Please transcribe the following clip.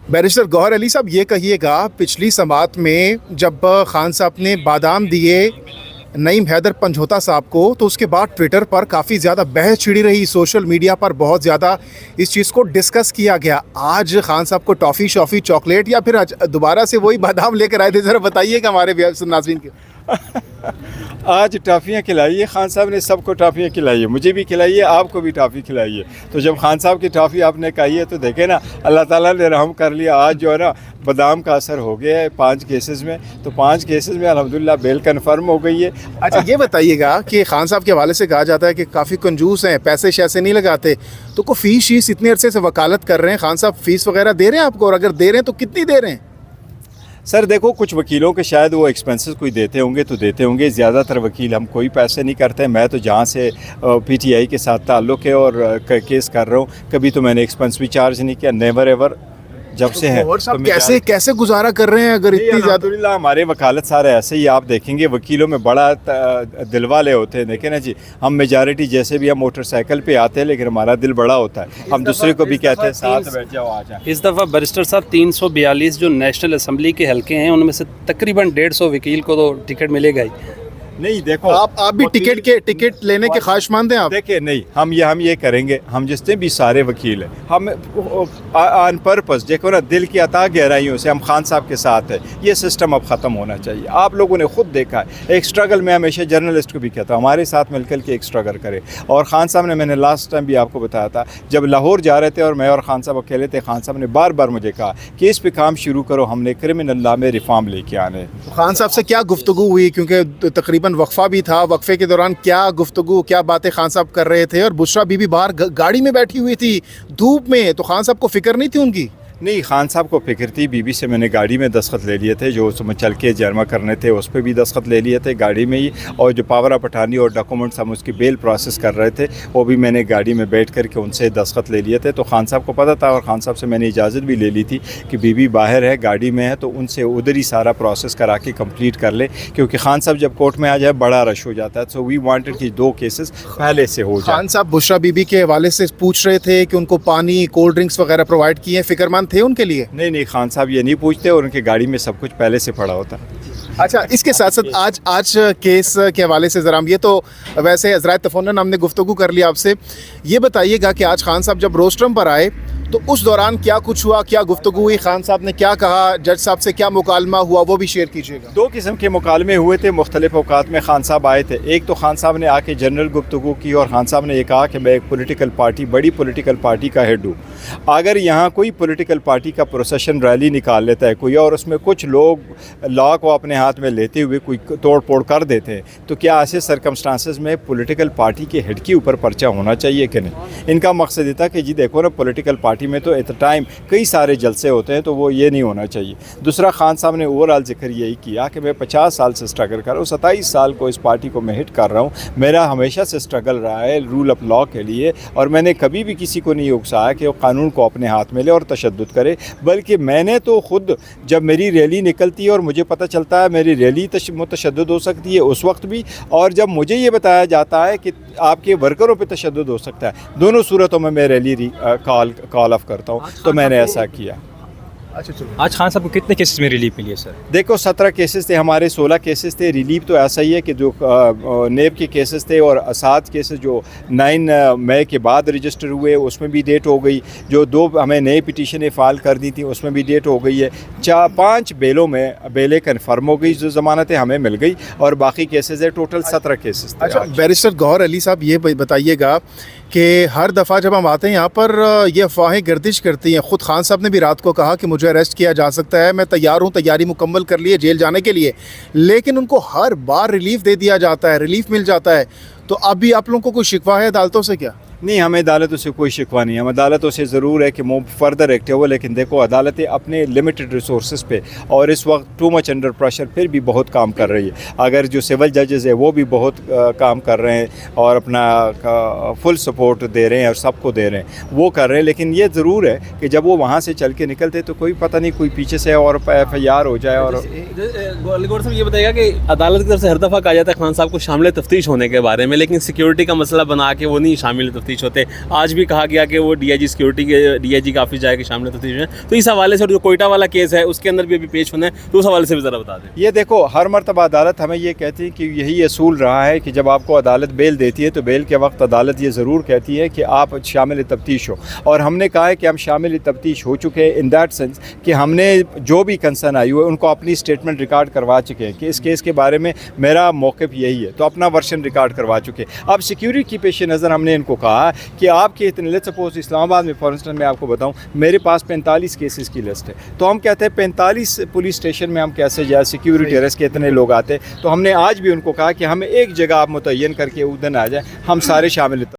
Barrister Gauhar Ali साहब, ये कहिएगा, पिछली समात में जब खान साहब ने बादाम दिए नईम हैदर पंजोता साहब को, तो उसके बाद ट्विटर पर काफ़ी ज़्यादा बहस छिड़ी रही, सोशल मीडिया पर बहुत ज़्यादा इस चीज़ को डिस्कस किया गया। आज खान साहब को टॉफ़ी शॉफ़ी चॉकलेट या फिर आज दोबारा से वही बादाम लेकर आए थे, ज़रा बताइएगा हमारे नाज़रीन के। आज टॉफ़ियाँ खिलाइए, खान साहब ने सबको टॉफ़ियाँ खिलाई, मुझे भी खिलाइए, आपको भी टॉफ़ी खिलाइए। तो जब खान साहब की टॉफ़ी आपने खाई है तो देखे ना, अल्लाह ताला ने रहम कर लिया। आज जो है ना बादाम का असर हो गया है 5 केसेस में, तो 5 केसेस में अल्हम्दुलिल्लाह बेल कन्फर्म हो गई है। अच्छा, ये बताइएगा कि खान साहब के हवाले से कहा जाता है कि काफ़ी कंजूस हैं, पैसे शैसे नहीं लगाते, तो को फ़ीस इतने अरसे से वकालत कर रहे हैं, खान साहब फ़ीस वगैरह दे रहे हैं आपको, और अगर दे रहे हैं तो कितनी दे रहे हैं? सर देखो, कुछ वकीलों के शायद वो एक्सपेंसेस कोई देते होंगे तो देते होंगे, ज़्यादातर वकील हम कोई पैसे नहीं करते। मैं तो जहाँ से पीटीआई के साथ ताल्लुक़ है और केस कर रहा हूँ, कभी तो मैंने एक्सपेंस भी चार्ज नहीं किया, नेवर एवर, जब से है। और सब कैसे गुजारा कर रहे हैं अगर इतनी ज़्यादा? हमारे वकालत सारे ऐसे ही, आप देखेंगे वकीलों में बड़ा दिल वाले होते हैं। देखें ना जी, हम मेजॉरिटी जैसे भी हम मोटरसाइकिल पे आते हैं, लेकिन हमारा दिल बड़ा होता है, हम दूसरे को भी कहते हैं साथ बैठ जाओ आ जाए। इस दफ़ा बैरिस्टर साहब 342 जो नेशनल असम्बली के हलके हैं, उनमें से तकरीबन 150 वकील को तो टिकट मिलेगा ही नहीं। देखो, आप भी टिकट लेने के ख्वाहिशमंद हैं आप? देखिए नहीं, हम ये करेंगे, हम जितने भी सारे वकील हैं, हम ऑन पर्पस, देखो ना, दिल की अता गहराइयों से हम खान साहब के साथ है। ये सिस्टम अब ख़त्म होना चाहिए। आप लोगों ने खुद देखा है एक स्ट्रगल, में हमेशा जर्नलिस्ट को भी कहता हूँ हमारे साथ मिलकर के एक स्ट्रगल करे। और खान साहब ने, मैंने लास्ट टाइम भी आपको बताया था, जब लाहौर जा रहे थे और मैं और खान साहब अकेले थे, खान साहब ने बार बार मुझे कहा कि इस पे काम शुरू करो, हमने क्रिमिनल लॉ में रिफॉर्म लेके आने। खान साहब से क्या गुफ्तगू हुई, क्योंकि तकरीबन वक्फा भी था, वक्फे के दौरान क्या गुफ्तगू, क्या बातें खान साहब कर रहे थे? और बुशरा बीबी बाहर गाड़ी में बैठी हुई थी धूप में, तो खान साहब को फिक्र नहीं थी उनकी? नहीं, खान साहब को फिक्र थी। बीबी से मैंने गाड़ी में दस्तखत ले लिए थे, जो उसमें चल के जर्मा करने थे उस पर भी दस्तखत ले लिए थे गाड़ी में ही, और जो पावर ऑफ अटॉर्नी और डॉक्यूमेंट्स हम उसकी बेल प्रोसेस कर रहे थे, वो भी मैंने गाड़ी में बैठ कर के उनसे दस्तखत ले लिए थे। तो खान साहब को पता था, और खान साहब से मैंने इजाज़त भी ले ली थी कि बीबी बाहर है, गाड़ी में है, तो उनसे उधर ही सारा प्रोसेस करा के कम्प्लीट कर ले, क्योंकि खान साहब जब कोर्ट में आ जाए बड़ा रश हो जाता है। सो वी वांटेड कि 2 केसेस पहले से हो जाए। खान साहब बुशरा बीबी के हवाले से पूछ रहे थे कि उनको पानी, कोल्ड ड्रिंक्स वगैरह प्रोवाइड किए, फिक्रमंद थे उनके लिए? नहीं, खान साहब ये नहीं पूछते, और उनके गाड़ी में सब कुछ पहले से पड़ा होता। अच्छा, इसके साथ साथ आज केस के हवाले से ज़रा, ये तो वैसे हज़रात तफन्नुन हमने गुफ्तगू कर लिया आपसे, ये बताइएगा कि आज खान साहब जब रोस्ट्रम पर आए तो उस दौरान क्या कुछ हुआ, क्या गुफ्तगू हुई, खान साहब ने क्या कहा, जज साहब से क्या मुकालमा हुआ, वो भी शेयर कीजिएगा। 2 किस्म के मुकालमे हुए थे, मुख्तलिफ औकात में खान साहब आए थे। एक तो खान साहब ने आके जनरल गुफ्तगू की, और खान साहब ने ये कहा कि मैं एक पॉलिटिकल पार्टी, बड़ी पॉलिटिकल पार्टी का हेड हूँ। अगर यहाँ कोई पॉलिटिकल पार्टी का प्रोसेशन रैली निकाल लेता है कोई, और उसमें कुछ लोग लॉ को अपने हाथ में लेते हुए कोई तोड़ फोड़ कर देते हैं, तो क्या ऐसे सर्कमस्टांसेस में पॉलिटिकल पार्टी के हेड के ऊपर पर्चा होना चाहिए कि नहीं? इनका मकसद ये था कि जी देखो ना, पॉलिटिकल पार्टी में तो एट द टाइम कई सारे जलसे होते हैं, तो वो ये नहीं होना चाहिए। दूसरा, खान साहब ने ओवरऑल जिक्र यही किया कि मैं 50 साल से स्ट्रगल कर रहा हूँ, 27 साल को इस पार्टी को मैं हिट कर रहा हूँ, मेरा हमेशा से स्ट्रगल रहा है रूल ऑफ लॉ के लिए, और मैंने कभी भी किसी को नहीं उकसाया कि वो कानून को अपने हाथ में ले और तशद्दुद करे, बल्कि मैंने तो खुद, जब मेरी रैली निकलती है और मुझे पता चलता है मेरी रैली तशद्दुद हो सकती है उस वक्त भी, और जब मुझे ये बताया जाता है कि आपके वर्करों पे तशद्दुद हो सकता है, दोनों सूरतों में मैं रैली कॉल ऑफ करता हूँ, तो मैंने ऐसा किया। अच्छा चलो, आज खान साहब को कितने केसेस में रिलीफ मिली है सर? देखो 17 केसेस थे हमारे, 16 केसेस थे। रिलीफ तो ऐसा ही है कि जो नेब के केसेस थे और 7 केसेस जो 9 मई के बाद रजिस्टर हुए उसमें भी डेट हो गई, जो 2 हमें नई पिटीशनें फाइल कर दी थी उसमें भी डेट हो गई है। 5 बेलों में बेलें कन्फर्म हो गई, जो ज़मानतें हमें मिल गई, और बाकी केसेस है, टोटल 17 केसेस थे। अच्छा, बैरिस्टर गौहर अली साहब, ये बताइएगा कि हर दफ़ा जब हम आते हैं यहाँ पर ये अफवाहें गर्दिश करती हैं, ख़ुद खान साहब ने भी रात को कहा कि मुझे अरेस्ट किया जा सकता है, मैं तैयार हूँ, तैयारी मुकम्मल कर लिए जेल जाने के लिए, लेकिन उनको हर बार रिलीफ़ दे दिया जाता है, रिलीफ़ मिल जाता है। तो अब भी आप लोगों को कोई शिकवा है अदालतों से क्या? नहीं, हमें अदालतों से कोई शिकवा नहीं है। हम अदालतों से ज़रूर है कि मूव फर्दर एक्टिव हो, लेकिन देखो अदालतें अपने लिमिटेड रिसोर्स पे और इस वक्त टू मच अंडर प्रेशर फिर भी बहुत काम कर रही है। अगर जो सिविल जजेस है वो भी बहुत काम कर रहे हैं और अपना फुल सपोर्ट दे रहे हैं और सबको दे रहे हैं, वो कर रहे हैं, लेकिन ये ज़रूर है कि जब वो वहाँ से चल के निकलते तो कोई पता नहीं कोई पीछे से और FIR हो जाए। और गौर साहब ये बताएगा कि अदालत की तरफ से हर दफ़ा कहा जाता है खान साहब को शामिल तफ्तीश होने के बारे में, लेकिन सिक्योरिटी का मसला बना के वो नहीं शामिल तफ्तीश तफ्तीश होते। आज भी कहा गया कि वो DIG सिक्योरिटी के DIG का ऑफिस जाएगा शामिल तफ्तीश में, तो इस हवाले से और जो कोयटा वाला केस है उसके अंदर भी अभी पेश होना है, तो उस हवाले से भी ज़रा बता दें। ये देखो, हर मरतबा अदालत हमें ये कहती है कि यही असूल रहा है कि जब आपको अदालत बेल देती है तो बेल के वक्त अदालत ये ज़रूर कहती है कि आप शामिल तफ्तीश हो, और हमने कहा है कि हम शामिल तफ्तीश हो चुके हैं इन दैट सेंस कि हमने जो भी कंसर्न आई हुई है उनको अपनी स्टेटमेंट रिकॉर्ड करवा चुके हैं कि इस केस के बारे में मेरा मौक़िफ़ यही है, तो अपना वर्शन रिकॉर्ड करवा चुके हैं। अब सिक्योरिटी की पेश नज़र हमने इनको कहा कि आपके इतने, लेट्स सपोज इस्लामाबाद में फॉर इंस्टेंस मैं आपको बताऊं, मेरे पास 45 केसेस की लिस्ट है, तो हम कहते हैं 45 पुलिस स्टेशन में हम कैसे जाए, सिक्योरिटी अरेस्ट के इतने लोग आते, तो हमने आज भी उनको कहा कि हमें एक जगह आप मुतय्यन करके उस दिन आ जाए, हम सारे शामिल